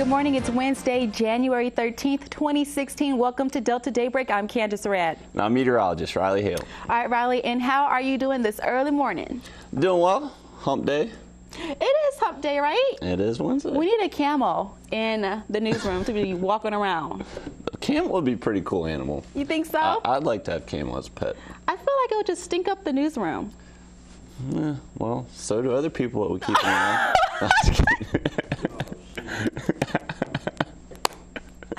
Good morning. It's Wednesday, January 13th, 2016. Welcome to Delta Daybreak. I'm Kandace. And I'm meteorologist Riley Hale. All right, Riley, and how are you doing this early morning? Doing well. Hump day. It is hump day, right? It is Wednesday. We need a camel in the newsroom to be walking around. A camel would be a pretty cool animal. You think so? I'd like to have camel as a pet. I feel like it would just stink up the newsroom. Yeah, well, so do other people that we keep around.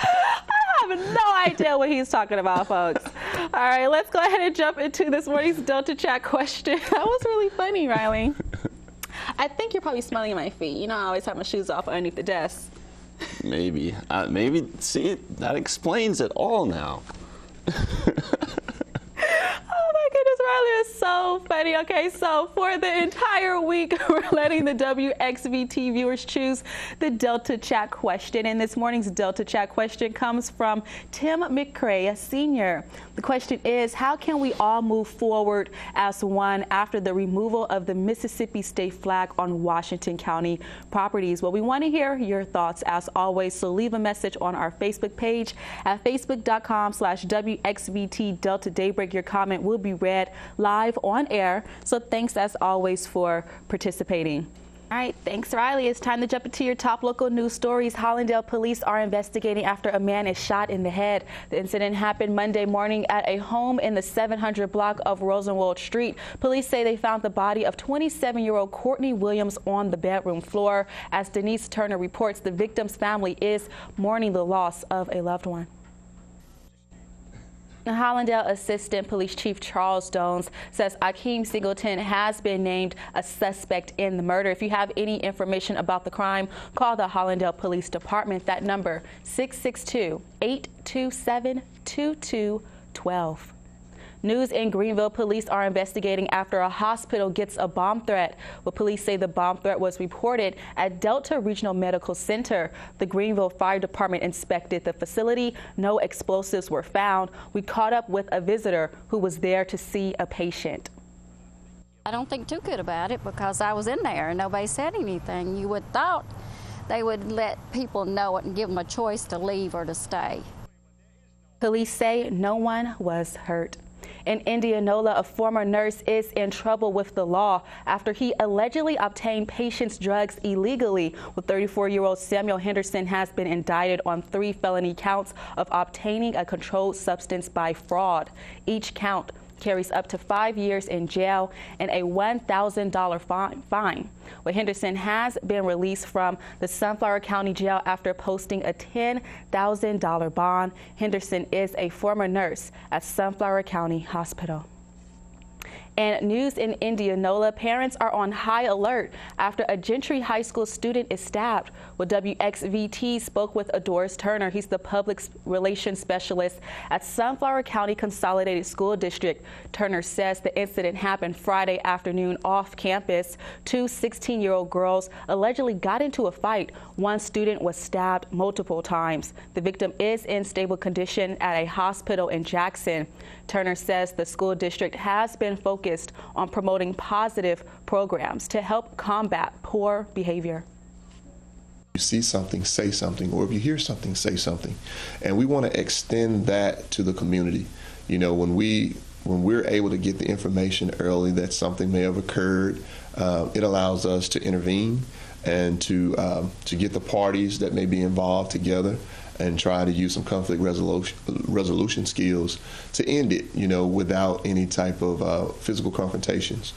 I have no idea what he's talking about, folks. All right, let's go ahead and jump into this morning's Delta Chat question. That was really funny, Riley. I think you're probably smelling my feet. You know, I always have my shoes off underneath the desk. Maybe. See, that explains it all now. Oh my goodness, Riley is so funny. Okay, so for the entire week, we're letting the WXVT viewers choose the Delta Chat question. And this morning's Delta Chat question comes from Tim McCrae, Sr. The question is, how can we all move forward as one after the removal of the Mississippi state flag on Washington County properties? Well, we want to hear your thoughts as always, so leave a message on our Facebook page at facebook.com/WXVT Delta Daybreak. Your comment will be read live on air. So thanks as always for participating. All right, thanks, Riley. It's time to jump into your top local news stories. Hollandale police are investigating after a man is shot in the head. The incident happened Monday morning at a home in the 700 block of Rosenwald Street. Police say they found the body of 27-year-old Courtney Williams on the bedroom floor. As Denise Turner reports, the victim's family is mourning the loss of a loved one. Hollandale Assistant Police Chief Charles Dones says Akeem Singleton has been named a suspect in the murder. If you have any information about the crime, call the Hollandale Police Department. That number, 662-827-2212. News in Greenville, police are investigating after a hospital gets a bomb threat. Well, police say the bomb threat was reported at Delta Regional Medical Center. The Greenville Fire Department inspected the facility. No explosives were found. We caught up with a visitor who was there to see a patient. I don't think too good about it because I was in there and nobody said anything. You would thought they would let people know it and give them a choice to leave or to stay. Police say no one was hurt. In Indianola, a former nurse is in trouble with the law after he allegedly obtained patients' drugs illegally. Well, 34-year-old Samuel Henderson has been indicted on 3 felony counts of obtaining a controlled substance by fraud. Each count carries up to 5 years in jail and a $1,000 fine. Well, Henderson has been released from the Sunflower County Jail after posting a $10,000 bond. Henderson is a former nurse at Sunflower County Hospital. And news in Indianola, parents are on high alert after a Gentry High School student is stabbed. Well, WXVT spoke with Adoris Turner. He's the public relations specialist at Sunflower County Consolidated School District. Turner says the incident happened Friday afternoon off campus. 2 16-year-old girls allegedly got into a fight. One student was stabbed multiple times. The victim is in stable condition at a hospital in Jackson. Turner says the school district has been focused on promoting positive programs to help combat poor behavior. You see something, say something, or if you hear something, say something. And we want to extend that to the community. You know, when we're able to get the information early that something may have occurred, it allows us to intervene and to get the parties that may be involved together and try to use some conflict resolution skills to end it, you know, without any type of physical confrontations.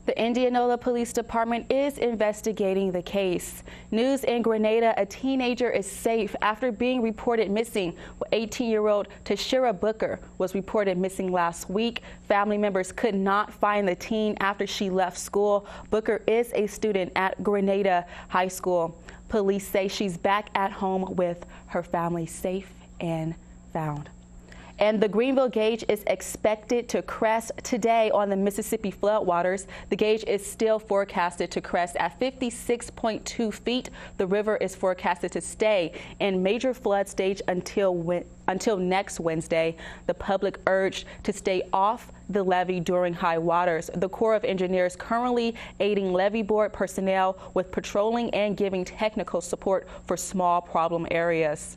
The Indianola Police Department is investigating the case. News in Grenada, a teenager is safe after being reported missing. 18-year-old Tashira Booker was reported missing last week. Family members could not find the teen after she left school. Booker is a student at Grenada High School. Police say she's back at home with her family, safe and found. And the Greenville gauge is expected to crest today on the Mississippi floodwaters. The gauge is still forecasted to crest at 56.2 feet. The river is forecasted to stay in major flood stage until next Wednesday. The public urged to stay off the levee during high waters. The Corps of Engineers currently aiding levee board personnel with patrolling and giving technical support for small problem areas.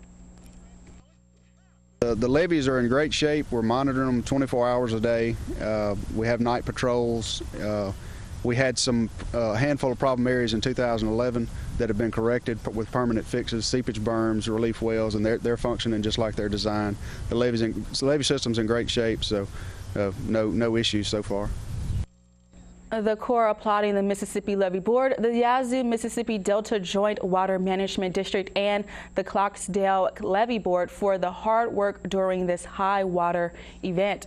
The levees are in great shape. We're monitoring them 24 hours a day. We have night patrols. We had a handful of problem areas in 2011 that have been corrected with permanent fixes, seepage berms, relief wells, and they're functioning just like they're designed. The levee system's in great shape, so no issues so far. The Corps applauding the Mississippi Levee Board, the Yazoo Mississippi Delta Joint Water Management District, and the Clarksdale Levee Board for the hard work during this high water event.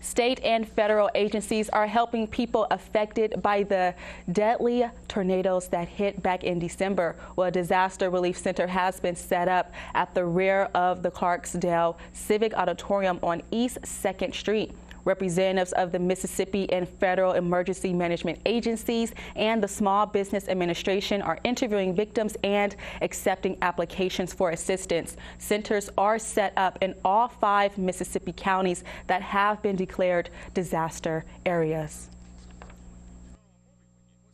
State and federal agencies are helping people affected by the deadly tornadoes that hit back in December. Well, a disaster relief center has been set up at the rear of the Clarksdale Civic Auditorium on East 2nd Street. Representatives of the Mississippi and federal emergency management agencies and the Small Business Administration are interviewing victims and accepting applications for assistance. Centers are set up in all 5 Mississippi counties that have been declared disaster areas.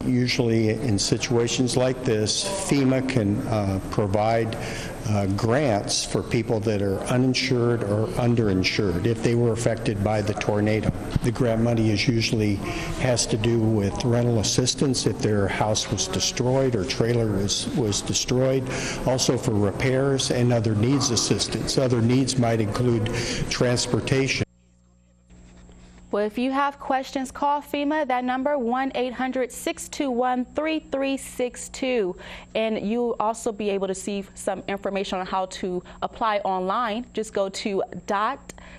Usually in situations like this, FEMA can provide grants for people that are uninsured or underinsured if they were affected by the tornado. The grant money usually has to do with rental assistance if their house was destroyed or trailer was destroyed, also for repairs and other needs assistance. Other needs might include transportation. Well, if you have questions, call FEMA. That number, 1-800-621-3362. And you'll also be able to see some information on how to apply online. Just go to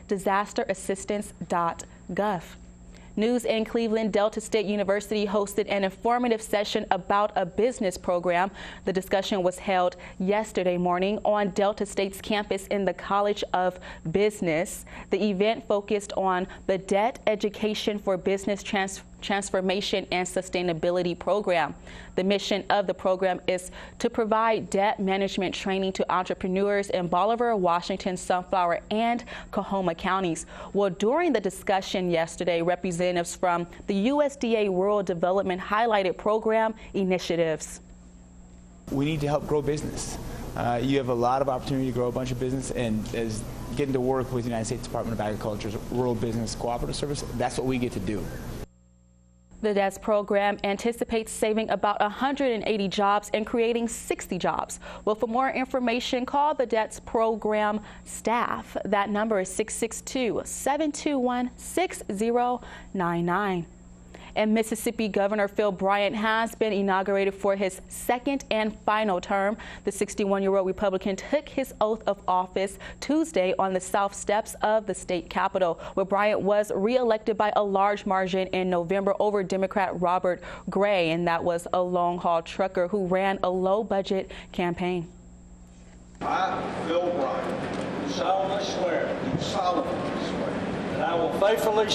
.disasterassistance.gov. News in Cleveland, Delta State University hosted an informative session about a business program. The discussion was held yesterday morning on Delta State's campus in the College of Business. The event focused on the Debt Education for Business Transformation and Sustainability program. The mission of the program is to provide debt management training to entrepreneurs in Bolivar, Washington, Sunflower, and Coahoma counties. Well, during the discussion yesterday, representatives from the USDA Rural Development highlighted program initiatives. We need to help grow business. You have a lot of opportunity to grow a bunch of business, and as getting to work with the United States Department of Agriculture's Rural Business Cooperative Service, that's what we get to do. The DETS program anticipates saving about 180 jobs and creating 60 jobs. Well, for more information, call the DETS program staff. That number is 662-721-6099. And Mississippi Governor Phil Bryant has been inaugurated for his second and final term. The 61-year-old Republican took his oath of office Tuesday on the south steps of the state capitol, where Bryant was reelected by a large margin in November over Democrat Robert Gray, and that was a long-haul trucker who ran a low-budget campaign. I, Phil Bryant, solemnly swear that I will faithfully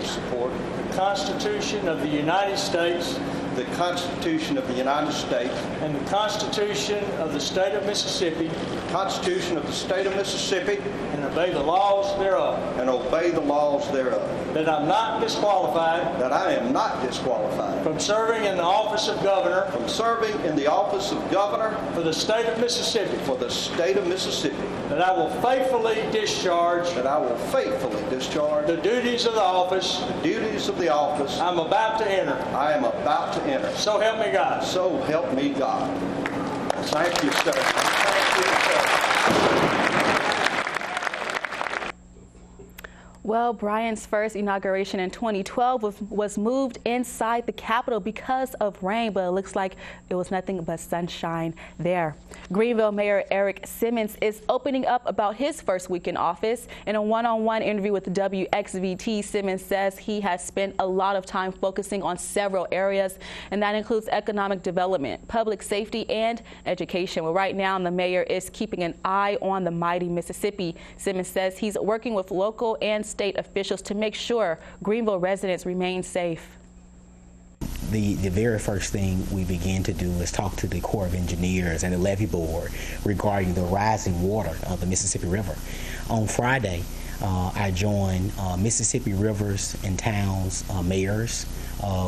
support the Constitution of the United States the Constitution of the United States and the Constitution of the State of Mississippi, the Constitution of the State of Mississippi, and obey the laws thereof. That I'm not disqualified that I am not disqualified from serving in the office of governor from serving in the office of governor for the state of Mississippi. That I will faithfully discharge the duties of the office I'm about to enter. So help me God. So help me God. Thank you, sir. Thank you, sir. Well, Bryant's first inauguration in 2012 was moved inside the Capitol because of rain, but it looks like it was nothing but sunshine there. Greenville Mayor Eric Simmons is opening up about his first week in office. In a one-on-one interview with WXVT, Simmons says he has spent a lot of time focusing on several areas, and that includes economic development, public safety, and education. Well, right now, the mayor is keeping an eye on the mighty Mississippi. Simmons says he's working with local and state officials to make sure Greenville residents remain safe. The very first thing we began to do is talk to the Corps of Engineers and the levee board regarding the rising water of the Mississippi River. On Friday, I joined Mississippi Rivers and Towns mayors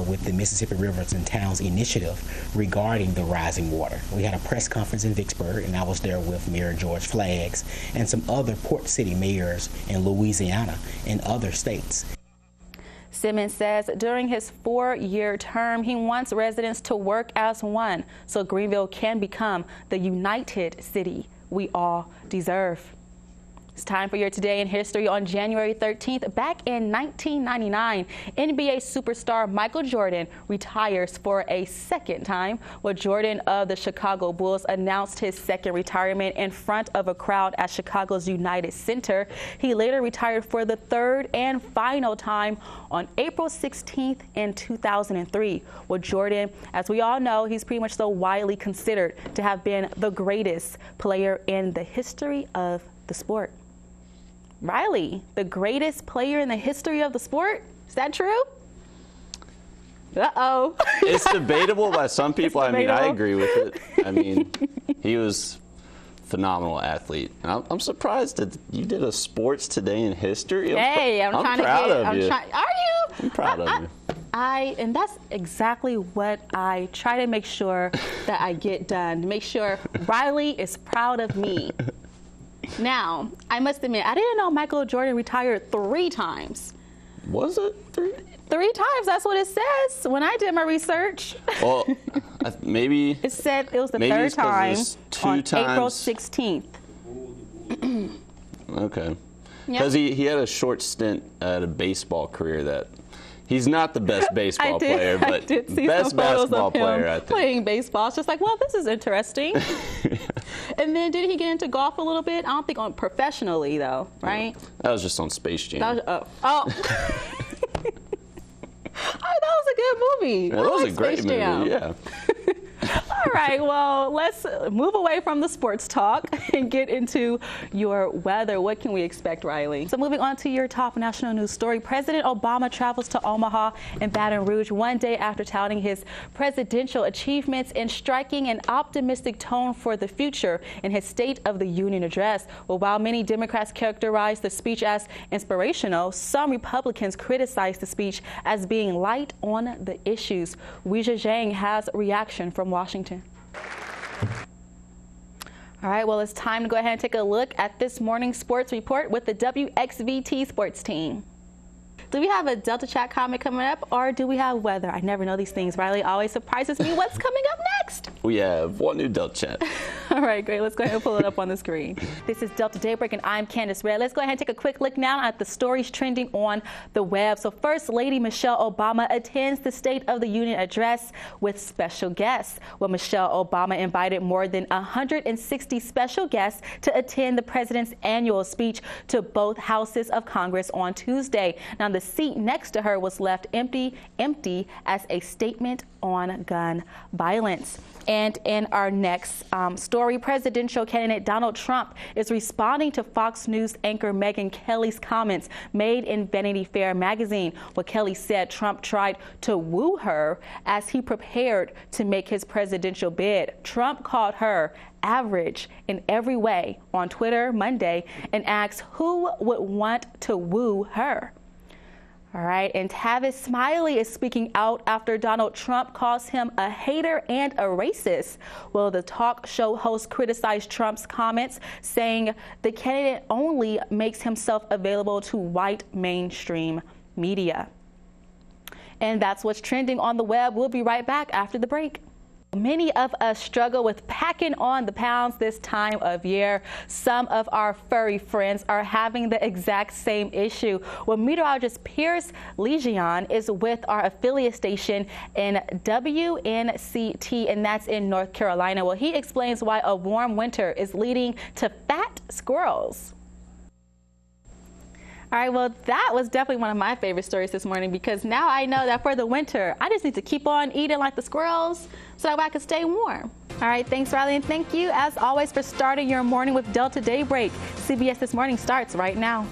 with the Mississippi Rivers and Towns initiative regarding the rising water. We had a press conference in Vicksburg, and I was there with Mayor George Flaggs and some other port city mayors in Louisiana and other states. Simmons says during his 4-year term, he wants residents to work as one so Greenville can become the united city we all deserve. It's time for your Today in History. On January 13th, back in 1999, NBA superstar Michael Jordan retires for a second time. Well, Jordan of the Chicago Bulls announced his second retirement in front of a crowd at Chicago's United Center. He later retired for the third and final time on April 16th in 2003. Well, Jordan, as we all know, he's pretty much so widely considered to have been the greatest player in the history of the sport. Riley, the greatest player in the history of the sport? Is that true? Uh-oh. It's debatable by some people. I mean, I agree with it. I mean, he was a phenomenal athlete. I'm surprised that you did a sports Today in History. Hey, I'm trying proud to get, of you. Are you? I'm proud of you. And that's exactly what I try to make sure that I get done, to make sure Riley is proud of me. Now, I must admit, I didn't know Michael Jordan retired 3 times. Was it 3? 3 times, that's what it says when I did my research. Well, maybe. It said it was the third time on April 16th. Okay. Because he had a short stint at a baseball career that he's not the best baseball player, but best basketball player, I think. Playing baseball. It's just like, well, this is interesting. And then did he get into golf a little bit? I don't think on professionally though, right? That was just on Space Jam. That was, oh. That was a good movie. Yeah, that was a great movie, yeah. All right, well, let's move away from the sports talk and get into your weather. What can we expect, Riley? So moving on to your top national news story, President Obama travels to Omaha and Baton Rouge one day after touting his presidential achievements and striking an optimistic tone for the future in his State of the Union address. Well, while many Democrats characterized the speech as inspirational, some Republicans criticized the speech as being light on the issues. Weijia Zhang has a reaction from Washington. All right, well, it's time to go ahead and take a look at this morning's sports report with the WXVT sports team. Do we have a Delta Chat comment coming up, or do we have weather? I never know these things. Riley always surprises me. What's coming up next? We have one new Delta Chat. All right, great. Let's go ahead and pull it up on the screen. This is Delta Daybreak, and I'm Kandace Red. Let's go ahead and take a quick look now at the stories trending on the web. So First Lady Michelle Obama attends the State of the Union address with special guests. Well, Michelle Obama invited more than 160 special guests to attend the president's annual speech to both houses of Congress on Tuesday. Now, the seat next to her was left empty as a statement on gun violence. And in our next story, presidential candidate Donald Trump is responding to Fox News anchor Megyn Kelly's comments made in Vanity Fair magazine. Well, Kelly said Trump tried to woo her as he prepared to make his presidential bid. Trump called her average in every way on Twitter Monday and asked who would want to woo her. All right, and Tavis Smiley is speaking out after Donald Trump calls him a hater and a racist. Well, the talk show host criticized Trump's comments, saying the candidate only makes himself available to white mainstream media. And that's what's trending on the web. We'll be right back after the break. Many of us struggle with packing on the pounds this time of year. Some of our furry friends are having the exact same issue. Well, meteorologist Pierce Legion is with our affiliate station in WNCT, and that's in North Carolina. Well, he explains why a warm winter is leading to fat squirrels. All right, well, that was definitely one of my favorite stories this morning, because now I know that for the winter, I just need to keep on eating like the squirrels so that I can stay warm. All right, thanks, Riley, and thank you, as always, for starting your morning with Delta Daybreak. CBS This Morning starts right now.